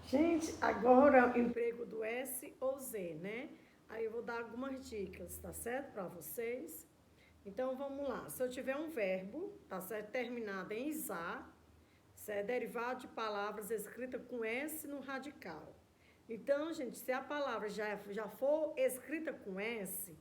Gente, agora o emprego do S ou Z, né? Aí eu vou dar algumas dicas, tá certo? Para vocês. Então vamos lá. Se eu tiver um verbo, tá certo? Terminado em isar, isso é derivado de palavras escritas com S no radical. Então, gente, se a palavra já for escrita com S,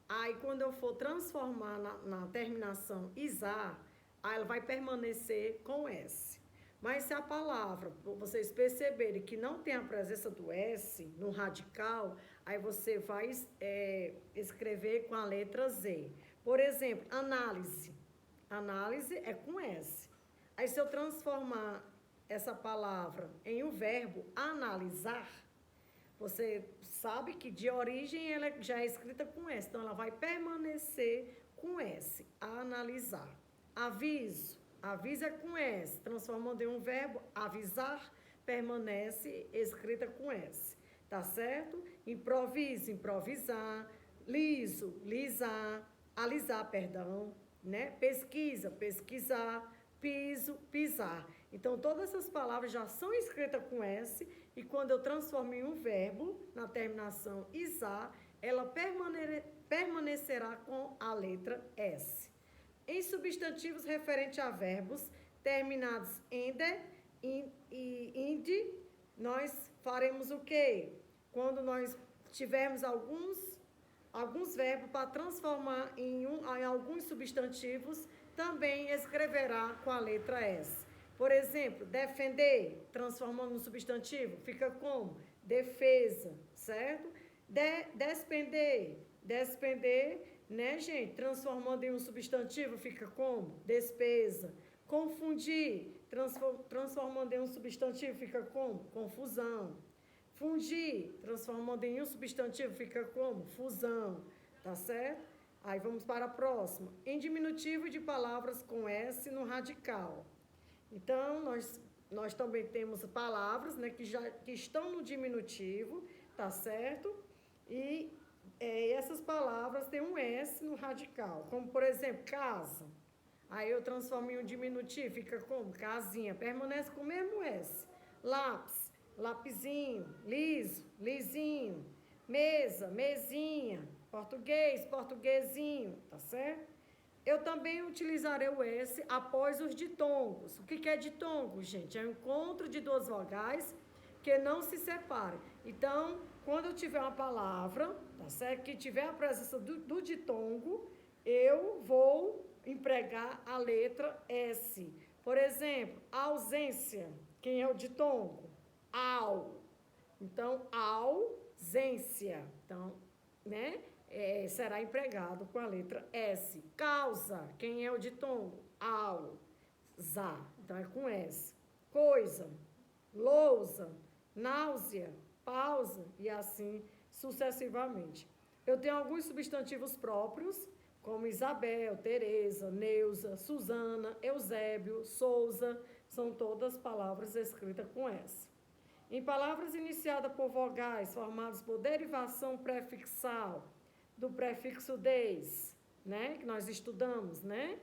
aí quando eu for transformar na terminação isar, aí ela vai permanecer com S. Mas se a palavra, vocês perceberem que não tem a presença do S no radical, aí você vai escrever com a letra Z. Por exemplo, análise. Análise é com S. Aí se eu transformar essa palavra em um verbo analisar, você sabe que de origem ela já é escrita com S, então ela vai permanecer com S, analisar. Aviso, aviso é com S, transformando em um verbo, avisar, permanece escrita com S, tá certo? Improviso, improvisar, liso, lisar, alisar, perdão, né? Pesquisa, pesquisar, piso, pisar. Então, todas essas palavras já são escritas com S e quando eu transformo em um verbo, na terminação isar, ela permanecerá com a letra S. Em substantivos referentes a verbos terminados ende e inde, nós faremos o quê? Quando nós tivermos alguns verbos para transformar em alguns substantivos, também escreverá com a letra S. Por exemplo, defender, transformando no substantivo, fica como? Defesa, certo? Despender, despender, né, gente? Transformando em um substantivo, fica como? Despesa. Confundir, transformando em um substantivo, fica como? Confusão. Fundir, transformando em um substantivo, fica como? Fusão, tá certo? Aí vamos para a próxima. Em diminutivo de palavras com S no radical. Então, nós também temos palavras, né, que estão no diminutivo, tá certo? E essas palavras têm um S no radical, como por exemplo, casa. Aí eu transformo em um diminutivo, fica como? Casinha, permanece com o mesmo S. Lápis, lapisinho, liso, lisinho. Mesa, mesinha. Português, portuguesinho, tá certo? Eu também utilizarei o S após os ditongos. O que é ditongo, gente? É o encontro de duas vogais que não se separam. Então, quando eu tiver uma palavra, tá certo? Que tiver a presença do ditongo, eu vou empregar a letra S. Por exemplo, ausência. Quem é o ditongo? Ao. Então, ausência. Então, né? Será empregado com a letra S. Causa. Quem é o ditongo? Ao. Za. Então, é com S. Coisa. Lousa. Náusea. Pausa. E assim sucessivamente. Eu tenho alguns substantivos próprios, como Isabel, Tereza, Neuza, Suzana, Eusébio, Souza. São todas palavras escritas com S. Em palavras iniciadas por vogais formadas por derivação prefixal do prefixo des, né? Que nós estudamos, né?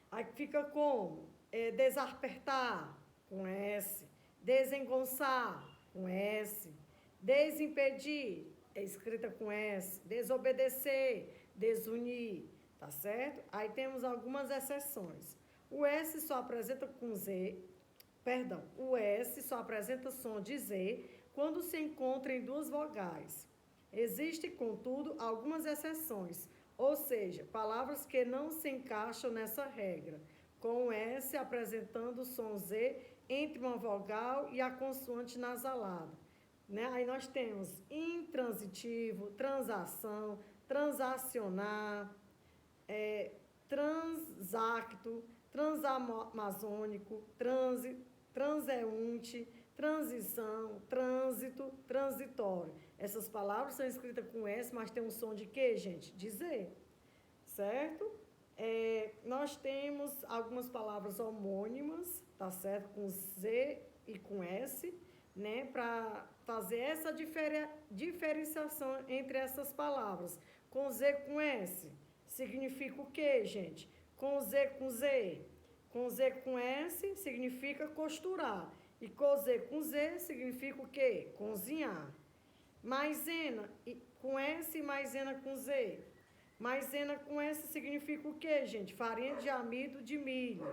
Aí fica como? Desapertar, com S. Desengonçar, com S. Desimpedir, é escrita com S. Desobedecer, desunir, tá certo? Aí temos algumas exceções. O S só apresenta com Z, perdão, o S só apresenta som de Z quando se encontra em duas vogais. Existem, contudo, algumas exceções, ou seja, palavras que não se encaixam nessa regra, com o S apresentando o som Z entre uma vogal e a consoante nasalada. Né? Aí nós temos intransitivo, transação, transacionar, transacto, transamazônico, transeunte, transição, trânsito, transitório. Essas palavras são escritas com S, mas tem um som de quê, gente? De Z, certo? Nós temos algumas palavras homônimas, tá certo? Com Z e com S, né? Para fazer essa diferenciação entre essas palavras. Com Z com S, significa o quê, gente? Com Z com Z. Com Z com S significa costurar. E cozer com Z significa o quê? Cozinhar. Maisena com S e maisena com Z. Maisena com S significa o quê, gente? Farinha de amido de milho.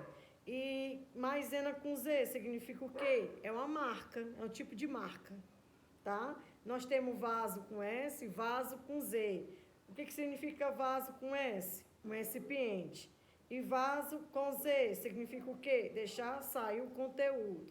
E maisena com Z significa o quê? É uma marca, é um tipo de marca, tá? Nós temos vaso com S, vaso com Z. O que significa vaso com S? Um recipiente. E vaso com Z significa o quê? Deixar sair o conteúdo.